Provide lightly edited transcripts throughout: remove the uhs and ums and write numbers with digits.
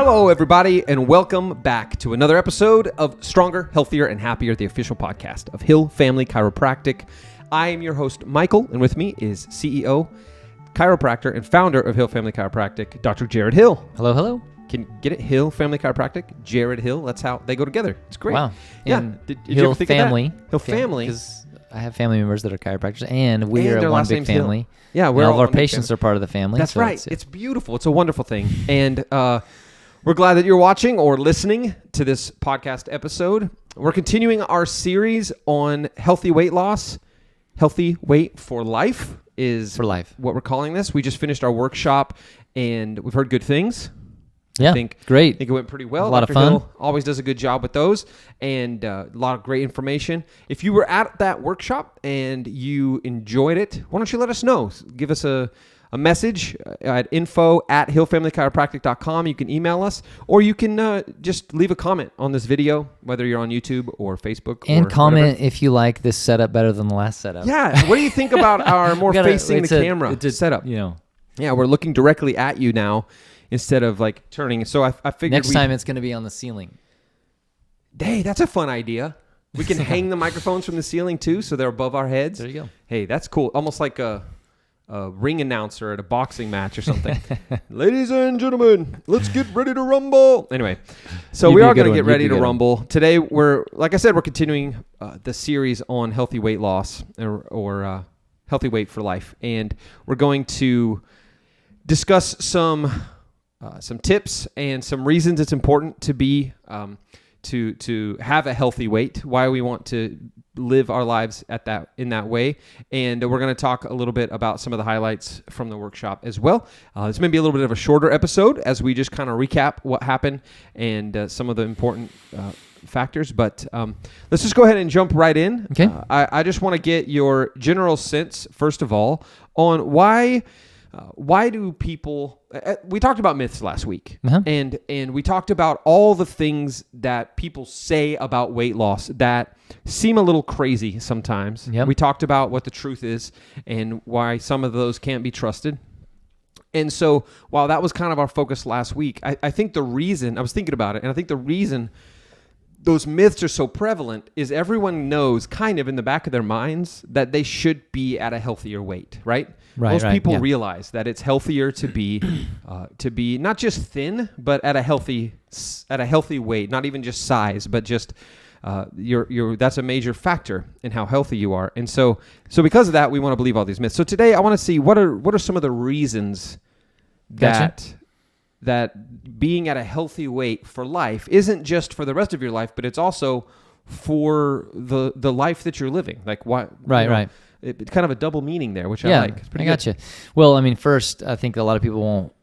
Hello, everybody, and welcome back to another episode of Stronger, Healthier, and Happier, the official podcast of Hill Family Chiropractic. I am your host, Michael, and with me is CEO, chiropractor, and founder of Hill Family Chiropractic, Dr. Jared Hill. Hello, hello. Can you get it? Hill Family Chiropractic, Jared Hill. That's how they go together. It's great. Wow. Yeah. And Did you Hill ever think Family. of that? Hill Family. Because I have family members that are chiropractors, and we And are their one last big name's Hill. family. Yeah, And we're all of our one big patients family. are part of the family. That's so right. It's beautiful. It's a wonderful thing. And we're glad that you're watching or listening to this podcast episode. We're continuing our series on healthy weight loss. Healthy weight for life is for life. what we're calling this. We just finished our workshop, and we've heard good things. Yeah, I think great. it went pretty well. A lot Dr. of fun. Hill always does a good job with those, and a lot of great information. If you were at that workshop and you enjoyed it, why don't you let us know? Give us a message at info@hillfamilychiropractic.com. You can email us, or you can just leave a comment on this video, whether you're on YouTube or Facebook. And or comment whatever. if you like this setup better than the last setup. Yeah, what do you think about our more facing the it's a- camera it's a- setup? You know, Yeah, we're looking directly at you now instead of like turning. So I figured next time it's going to be on the ceiling. Hey, that's a fun idea. We can hang the microphones from the ceiling too, so they're above our heads. There you go. Hey, that's cool. Almost like a ring announcer at a boxing match or something. Ladies and gentlemen, let's get ready to rumble. Anyway, so You'd we be a are good going to one. get You'd ready be to good one. rumble. Today, like I said, we're continuing the series on healthy weight loss or healthy weight for life. And we're going to discuss some tips and some reasons it's important to be to have a healthy weight, why we want to live our lives in that way. And we're going to talk a little bit about some of the highlights from the workshop as well. This may be a little bit of a shorter episode as we just kind of recap what happened and some of the important factors, but let's just go ahead and jump right in. Okay. I just want to get your general sense, first of all, on why do people we talked about myths last week, and we talked about all the things that people say about weight loss that seem a little crazy sometimes. Yep. We talked about what the truth is and why some of those can't be trusted. And so while that was kind of our focus last week, I think the reason, I was thinking about it, and I think the reason those myths are so prevalent is everyone knows kind of in the back of their minds that they should be at a healthier weight, right? Most people realize that it's healthier to be not just thin, but at a healthy weight, not even just size, but just that's a major factor in how healthy you are. And so because of that, we want to believe all these myths. So today I want to see what are some of the reasons that being at a healthy weight for life isn't just for the rest of your life, but it's also for the life that you're living. Like why? Right. It's kind of a double meaning there, which I like. It's pretty I gotcha. Well, I mean, first, I think a lot of people won't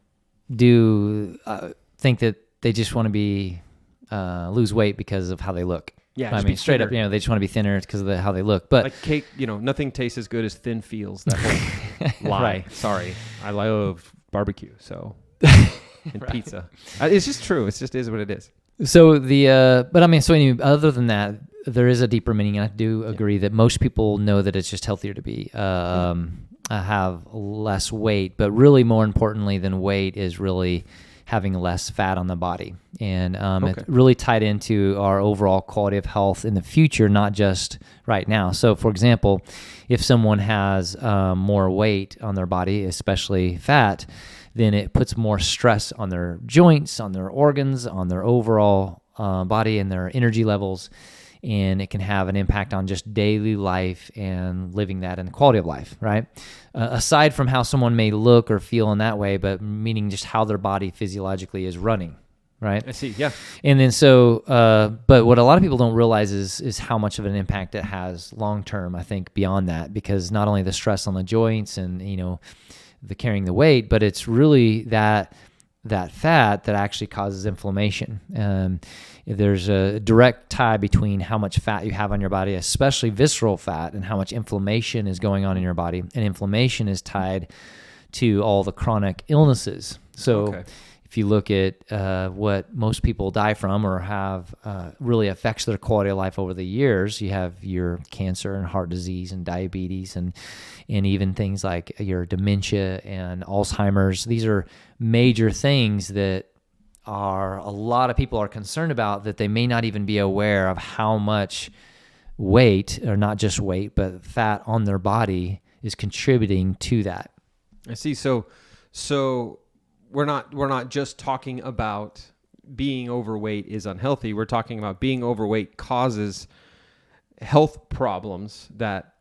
think that they just want to lose weight because of how they look. Yeah, I mean, straight up, they just want to be thinner because of how they look. But like cake, nothing tastes as good as thin feels. That whole lie. Right. Sorry, I love barbecue, so and pizza. It's just true. It just is what it is. So but I mean, so anyway, other than that, there is a deeper meaning, and I do agree that most people know that it's just healthier to be have less weight, but really more importantly than weight is really having less fat on the body, and it's really tied into our overall quality of health in the future, not just right now. So, for example, if someone has more weight on their body, especially fat, then it puts more stress on their joints, on their organs, on their overall body and their energy levels, and it can have an impact on just daily life and living that and quality of life, right? Aside from how someone may look or feel in that way, but meaning just how their body physiologically is running, right? I see, yeah. And then but what a lot of people don't realize is how much of an impact it has long-term, I think, beyond that, because not only the stress on the joints and, the carrying the weight, but it's really that fat that actually causes inflammation. There's a direct tie between how much fat you have on your body, especially visceral fat, and how much inflammation is going on in your body. And inflammation is tied to all the chronic illnesses. So if you look at what most people die from or have really affects their quality of life over the years, you have your cancer and heart disease and diabetes and even things like your dementia and Alzheimer's. These are major things that a lot of people are concerned about, that they may not even be aware of how much weight, or not just weight, but fat on their body is contributing to that. I see. So we're not just talking about being overweight is unhealthy. We're talking about being overweight causes health problems that,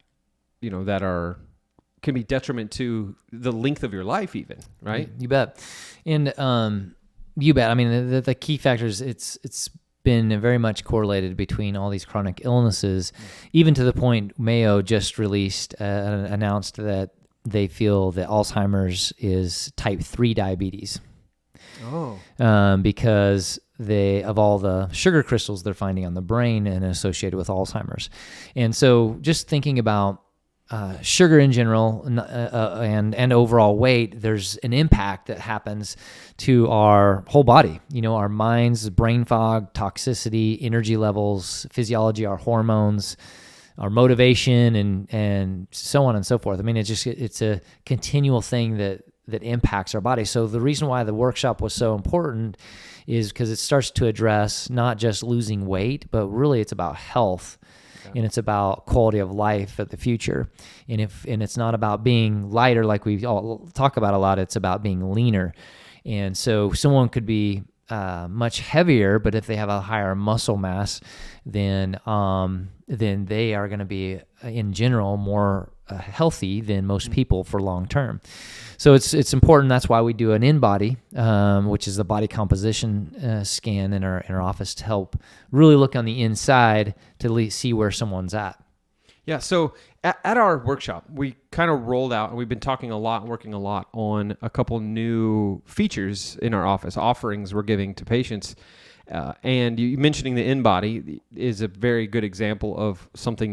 can be detriment to the length of your life even, right? You bet. And you bet. I mean, the key factors, it's been very much correlated between all these chronic illnesses, even to the point Mayo just announced that they feel that Alzheimer's is type 3 diabetes. Because of all the sugar crystals they're finding on the brain and associated with Alzheimer's. And so just thinking about sugar in general and overall weight, there's an impact that happens to our whole body. Our minds, brain fog, toxicity, energy levels, physiology, our hormones, our motivation, and so on and so forth. I mean, it's a continual thing that impacts our body. So the reason why the workshop was so important is because it starts to address not just losing weight, but really it's about health. And it's about quality of life for the future. And it's not about being lighter like we all talk about a lot, it's about being leaner. And so someone could be much heavier, but if they have a higher muscle mass, then they are going to be, in general, more healthy than most people for long term. So it's important. That's why we do an in-body, which is the body composition scan in our office, to help really look on the inside to see where someone's at. Yeah. So at our workshop, we kind of rolled out, and we've been talking a lot and working a lot on a couple new features in our office, offerings we're giving to patients. And you mentioning the in-body is a very good example of something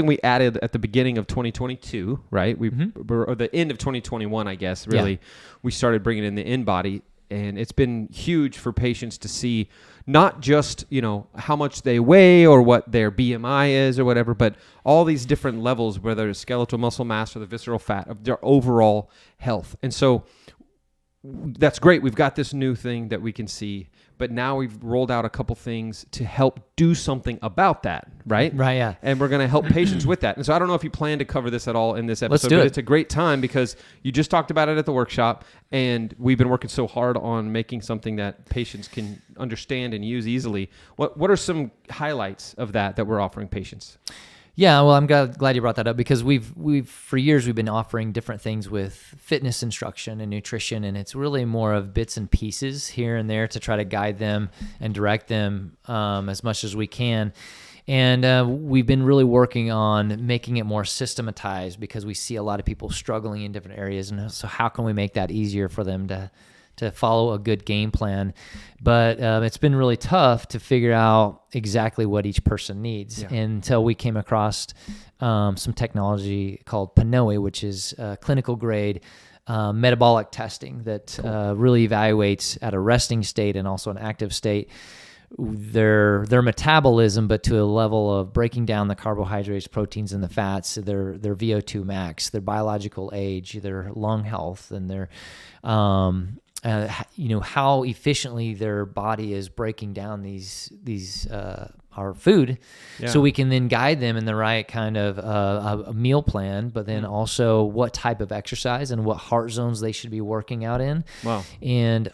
we added at the beginning of 2022, right? Or the end of 2021, I guess, really. Yeah. We started bringing in the in-body, and it's been huge for patients to see not just, how much they weigh or what their BMI is or whatever, but all these different levels, whether it's skeletal muscle mass or the visceral fat, of their overall health. And so that's great. We've got this new thing that we can see, but now we've rolled out a couple things to help do something about that, right? Right, yeah. And we're going to help patients with that. And so I don't know if you plan to cover this at all in this episode, Let's do it. It's a great time because you just talked about it at the workshop, and we've been working so hard on making something that patients can understand and use easily. What are some highlights of that we're offering patients? Yeah, well, I'm glad you brought that up, because we've for years we've been offering different things with fitness instruction and nutrition, and it's really more of bits and pieces here and there to try to guide them and direct them as much as we can. And we've been really working on making it more systematized, because we see a lot of people struggling in different areas, and so how can we make that easier for them to follow a good game plan? But it's been really tough to figure out exactly what each person needs until we came across some technology called PNOE, which is clinical grade metabolic testing that really evaluates at a resting state and also an active state their metabolism, but to a level of breaking down the carbohydrates, proteins, and the fats, their VO2 max, their biological age, their lung health, and their how efficiently their body is breaking down our food, so we can then guide them in the right kind of a meal plan, but then also what type of exercise and what heart zones they should be working out in. Wow. And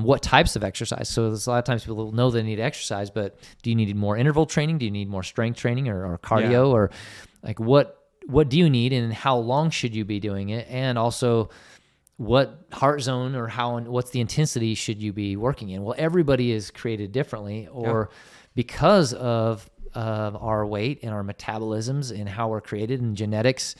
what types of exercise. So there's a lot of times people know they need exercise, but do you need more interval training? Do you need more strength training or cardio? Or like what do you need, and how long should you be doing it? And also, what heart zone or what's the intensity should you be working in? Well, everybody is created differently, or because of our weight and our metabolisms and how we're created and genetics.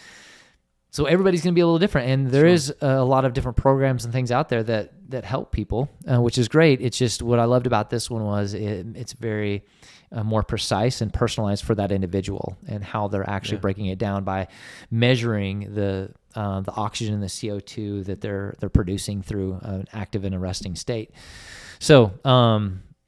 So everybody's going to be a little different. And there is a lot of different programs and things out there that help people, which is great. It's just what I loved about this one was it's very more precise and personalized for that individual, and how they're actually breaking it down by measuring the oxygen and the CO2 that they're producing through an active and a resting state. So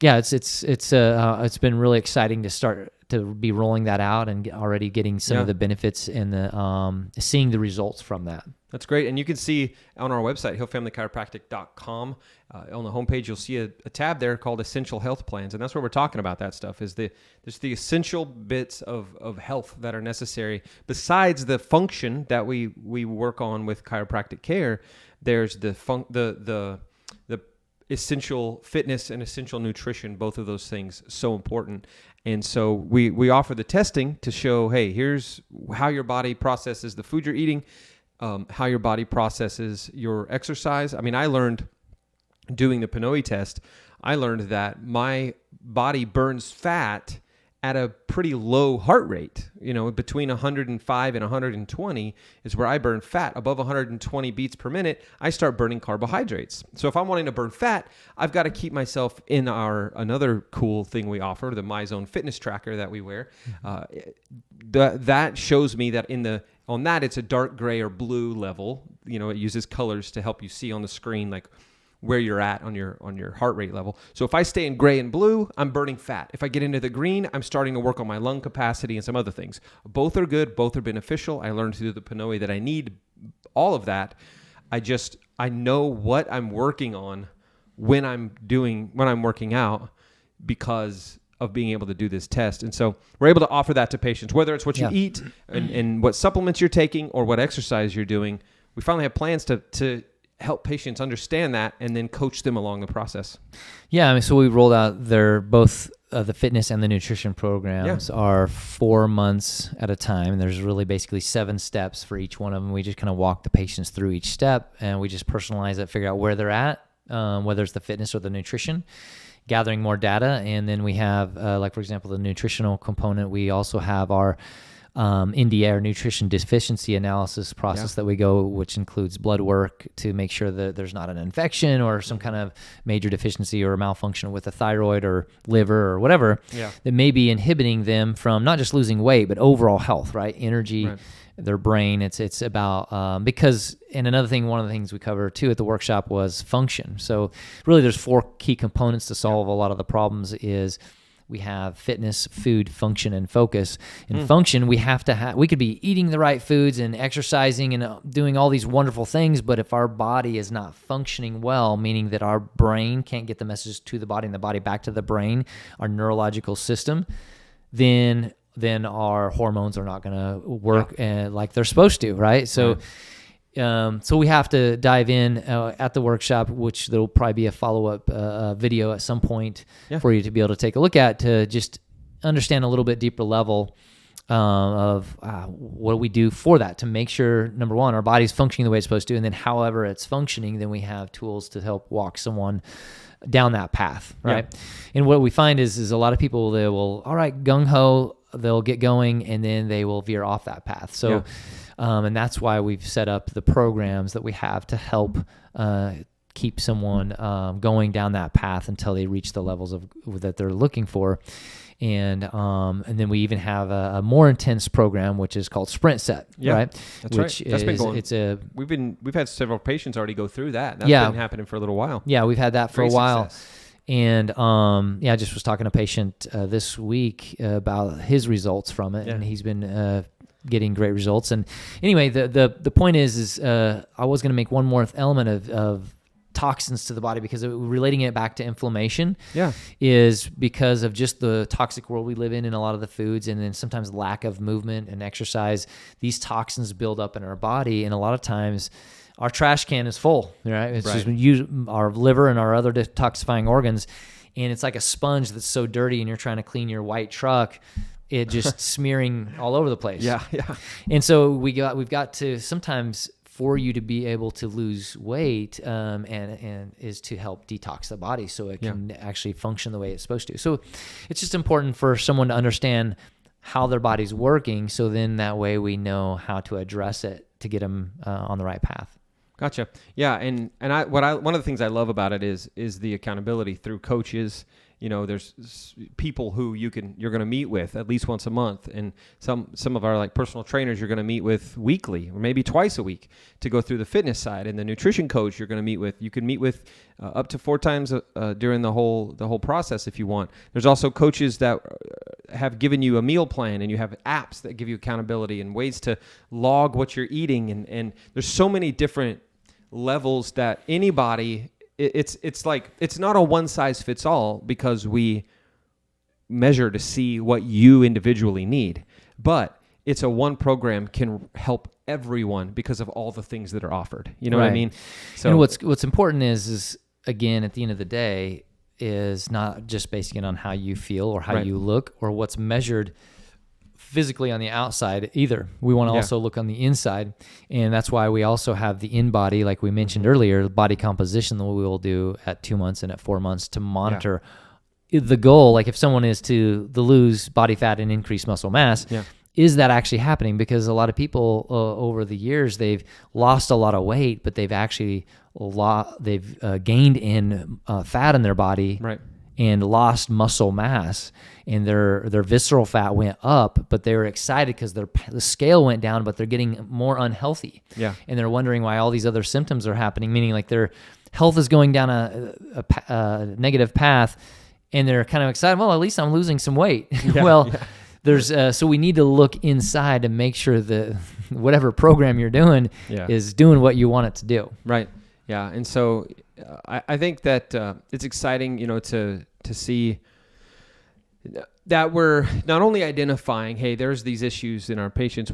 it's been really exciting to start to be rolling that out and already getting some of the benefits and the seeing the results from that. That's great. And you can see on our website, hillfamilychiropractic.com, on the homepage, you'll see a tab there called Essential Health Plans. And that's where we're talking about that stuff, is there's the essential bits of health that are necessary. Besides the function that we work on with chiropractic care, there's the essential fitness and essential nutrition, both of those things so important. And so we offer the testing to show, hey, here's how your body processes the food you're eating, how your body processes your exercise. I mean, I learned doing the Pinoy test, I learned that my body burns fat at a pretty low heart rate. Between 105 and 120 is where I burn fat. Above 120 beats per minute, I start burning carbohydrates. So if I'm wanting to burn fat, I've got to keep myself in another cool thing we offer, the MyZone fitness tracker that we wear. That shows me that on that, it's a dark gray or blue level. It uses colors to help you see on the screen, like where you're at on your heart rate level. So if I stay in gray and blue, I'm burning fat. If I get into the green, I'm starting to work on my lung capacity and some other things. Both are good. Both are beneficial. I learned through the Pinoy that I need all of that. I know what I'm working on when I'm working out because of being able to do this test. And so we're able to offer that to patients, whether it's what you eat and what supplements you're taking or what exercise you're doing. We finally have plans to help patients understand that and then coach them along the process. Yeah, I mean, so we rolled out both the fitness and the nutrition programs are 4 months at a time. There's really basically 7 steps for each one of them. We just kind of walk the patients through each step, and we just personalize it, figure out where they're at, whether it's the fitness or the nutrition, gathering more data. And then we have, like, for example, the nutritional component. We also have our NDA, nutrition deficiency analysis process that we go, which includes blood work to make sure that there's not an infection or some kind of major deficiency or malfunction with the thyroid or liver or whatever that may be inhibiting them from not just losing weight, but overall health, right? Energy, their brain. It's about, because, and another thing, one of the things we cover too at the workshop was function. So really there's 4 key components to solve a lot of the problems. Is we have fitness, food, function, and focus. In function, we have to we could be eating the right foods and exercising and doing all these wonderful things, but if our body is not functioning well, meaning that our brain can't get the messages to the body and the body back to the brain, our neurological system, then our hormones are not going to work like they're supposed to, right? So we have to dive in at the workshop, which there'll probably be a follow-up video at some point for you to be able to take a look at, to just understand a little bit deeper level of what do we do for that, to make sure, number one, our body's functioning the way it's supposed to, and then however it's functioning, then we have tools to help walk someone down that path, right? And what we find is a lot of people, they will, all right, gung-ho, they'll get going, and then they will veer off that path. So and that's why we've set up the programs that we have to help keep someone going down that path until they reach the levels that they're looking for. And then we even have a more intense program, which is called Sprint Set, right? That's right. That's been going. We've had several patients already go through that. That's been happening for a little while. Yeah, we've had that for a while. Success. And I just was talking to a patient this week about his results from it, and he's been getting great results. And anyway, the point is I was going to make one more element of toxins to the body, because relating it back to inflammation is because of just the toxic world we live in a lot of the foods, and then sometimes lack of movement and exercise. These toxins build up in our body, and a lot of times our trash can is full, right? It's just our liver and our other detoxifying organs, and it's like a sponge that's so dirty, and you're trying to clean your white truck, it just smearing all over the place. And so we've got to sometimes, for you to be able to lose weight, and is to help detox the body so it can actually function the way it's supposed to. So it's just important for someone to understand how their body's working, so then that way we know how to address it to get them on the right path. Gotcha. Yeah, and one of the things I love about it is the accountability through coaches. There's people who you're going to meet with at least once a month, and some of our like personal trainers you're going to meet with weekly or maybe twice a week to go through the fitness side, and the nutrition coach you can meet with up to 4 times during the whole process if you want. There's also coaches that have given you a meal plan, and you have apps that give you accountability and ways to log what you're eating. And there's so many different levels that anybody, it's like, it's not a one size fits all, because we measure to see what you individually need. But it's a one program can help everyone because of all the things that are offered. You know what I mean? So, and what's important is again, at the end of the day, is not just basing it on how you feel or how you look or what's measured physically on the outside either. We want to also look on the inside. And that's why we also have the in-body, like we mentioned earlier, body composition that we will do at 2 months and at 4 months to monitor the goal. Like if someone is to lose body fat and increase muscle mass, is that actually happening? Because a lot of people over the years, they've lost a lot of weight, but they've actually gained in fat in their body and lost muscle mass, and their visceral fat went up, but they were excited because the scale went down, but they're getting more unhealthy. And they're wondering why all these other symptoms are happening, meaning like their health is going down a negative path, and they're kind of excited, well, at least I'm losing some weight. There's so we need to look inside to make sure that whatever program you're doing is doing what you want it to do. Right. Yeah. And so I think that it's exciting, to see that we're not only identifying, hey, there's these issues in our patients.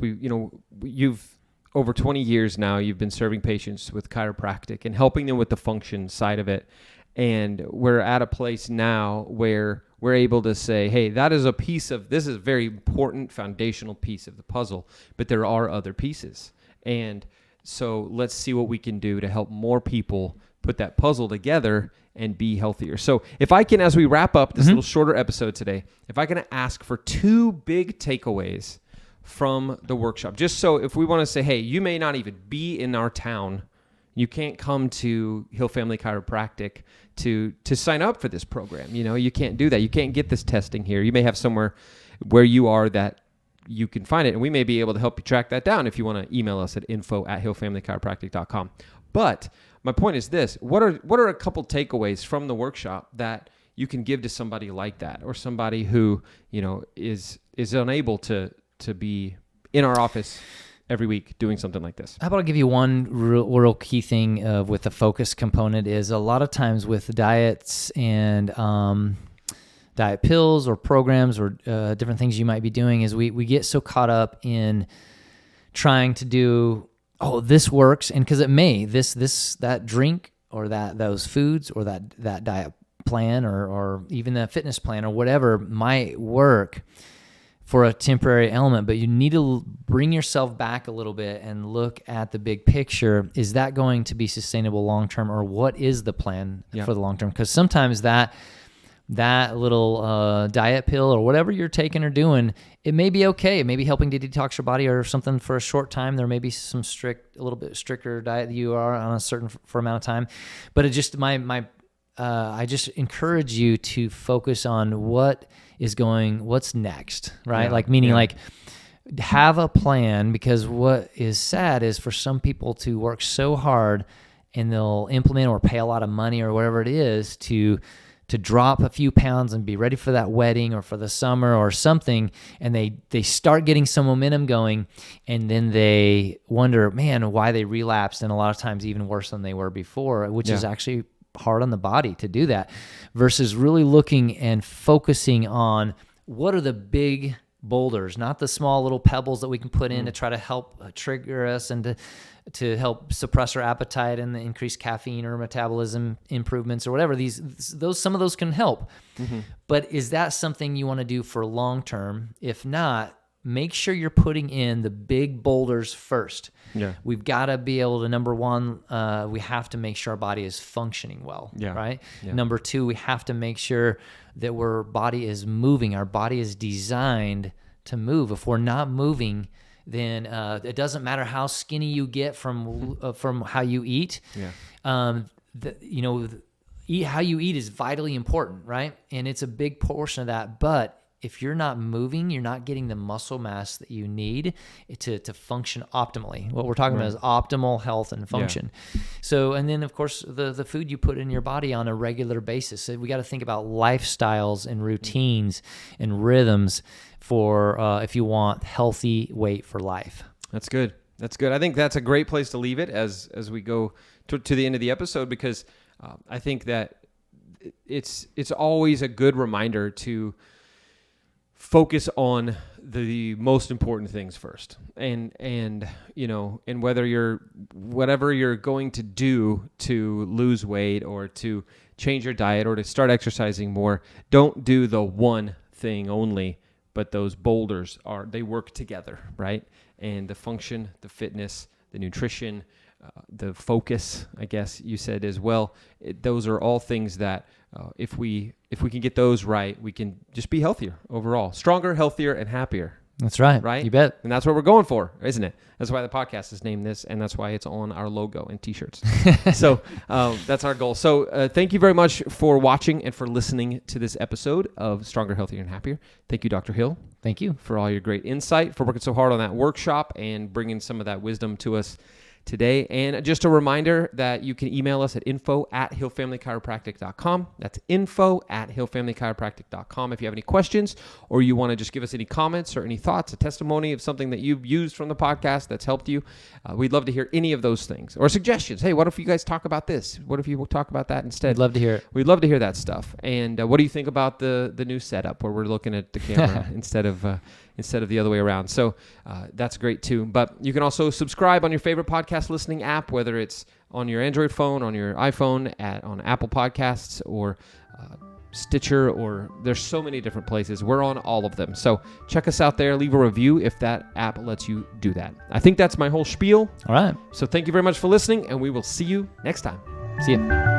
You've over 20 years now, you've been serving patients with chiropractic and helping them with the function side of it. And we're at a place now where we're able to say, hey, this is a very important foundational piece of the puzzle, but there are other pieces. And so let's see what we can do to help more people put that puzzle together and be healthier. So if I can, as we wrap up this little shorter episode today, if I can ask for 2 big takeaways from the workshop, just so if we want to say, hey, you may not even be in our town, you can't come to Hill Family Chiropractic to sign up for this program. You can't do that. You can't get this testing here. You may have somewhere where you are that you can find it, and we may be able to help you track that down if you want to email us at info@hillfamilychiropractic.com. But my point is this: what are a couple takeaways from the workshop that you can give to somebody like that, or somebody who is unable to be in our office every week doing something like this? How about I give you one real key thing with the focus component is a lot of times with diets and diet pills or programs or different things you might be doing is we get so caught up in trying to do, this works. And because it may, that drink or those foods or that diet plan or even that fitness plan or whatever might work for a temporary element, but you need to bring yourself back a little bit and look at the big picture. Is that going to be sustainable long-term, or what is the plan for the long-term? Because sometimes that little diet pill or whatever you're taking or doing, it may be okay. It may be helping to detox your body or something for a short time. There may be a little bit stricter diet that you are on a certain for amount of time, but it just I just encourage you to focus on what's next, right? Like have a plan, because what is sad is for some people to work so hard and they'll implement or pay a lot of money or whatever it is to drop a few pounds and be ready for that wedding or for the summer or something, and they start getting some momentum going, and then they wonder, man, why they relapsed, and a lot of times even worse than they were before, which is actually hard on the body to do that, versus really looking and focusing on what are the big boulders, not the small little pebbles that we can put in to try to help trigger us and to help suppress our appetite and the increased caffeine or metabolism improvements or whatever. Some of those can help. But is that something you want to do for long term? If not, make sure you're putting in the big boulders first. We've got to be able to, number one, we have to make sure our body is functioning well, right? Number two, we have to make sure that our body is moving. Our body is designed to move. If we're not moving, then it doesn't matter how skinny you get from how you eat. Eat how you eat is vitally important, right? And it's a big portion of that. But if you're not moving, you're not getting the muscle mass that you need to function optimally. What we're talking about is optimal health and function. Yeah. So, and then of course the food you put in your body on a regular basis. So we got to think about lifestyles and routines and rhythms for if you want healthy weight for life. That's good. That's good. I think that's a great place to leave it as we go to the end of the episode, because I think that it's always a good reminder to focus on the most important things first, and whatever you're going to do to lose weight or to change your diet or to start exercising more, don't do the one thing only, but those boulders they work together, right? And the function, the fitness, the nutrition, the focus, I guess you said as well. Those are all things that if we can get those right, we can just be healthier overall, stronger, healthier, and happier. That's right. Right? You bet. And that's what we're going for, isn't it? That's why the podcast is named this, and that's why it's on our logo and T-shirts. So that's our goal. So thank you very much for watching and for listening to this episode of Stronger, Healthier, and Happier. Thank you, Dr. Hill. Thank you. For all your great insight, for working so hard on that workshop and bringing some of that wisdom to us today. And just a reminder that you can email us at info@hillfamilychiropractic.com. That's info@hillfamilychiropractic.com. If you have any questions or you want to just give us any comments or any thoughts, a testimony of something that you've used from the podcast that's helped you, we'd love to hear any of those things. Or suggestions. Hey, what if you guys talk about this? What if you talk about that instead? We'd love to hear it. We'd love to hear that stuff. And what do you think about the new setup where we're looking at the camera instead of the other way around? So that's great too. But you can also subscribe on your favorite podcast listening app, whether it's on your Android phone, on your iPhone, on Apple Podcasts, or Stitcher, or there's so many different places. We're on all of them. So check us out there. Leave a review if that app lets you do that. I think that's my whole spiel. All right. So thank you very much for listening, and we will see you next time. See you.